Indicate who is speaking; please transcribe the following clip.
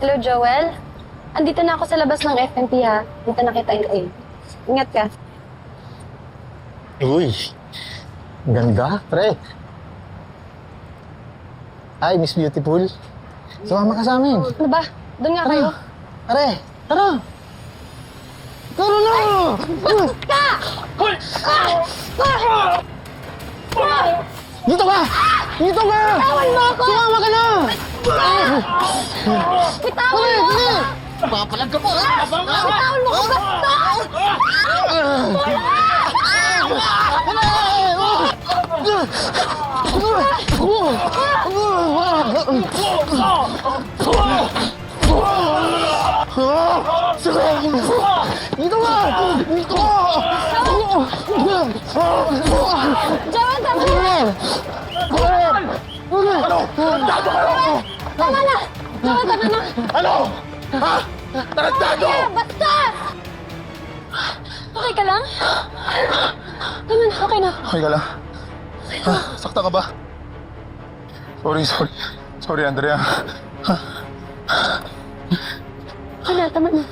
Speaker 1: Hello, Joel. Andito na ako sa labas ng FMP, ha? Dito na kita in. Ingat ka.
Speaker 2: Uy, ganda, pre. Hi, Miss Beautiful. Sumama ka sa amin.
Speaker 1: Ano ba? Doon nga kayo.
Speaker 2: Are, tara. Tara na!
Speaker 1: Ka!
Speaker 2: Dito ka! Dito ka!
Speaker 1: Tawan mo ako!
Speaker 2: Sumama ka na!
Speaker 1: Bitawan mo ako!
Speaker 2: Papalag ka po, ha?
Speaker 1: Bitawan mo ako! Basta!
Speaker 2: Dito ka! Dito ka!
Speaker 1: Joel, tama na! Tama na! Joel, tama na!
Speaker 2: Ano? Ha? Tarantado!
Speaker 1: Kaya, basta! Okay ka lang? Tama na, okay na.
Speaker 2: Okay ka lang? Ha? Sakta ka ba? Sorry. Sorry, Andrea.
Speaker 1: Okay na, tama na.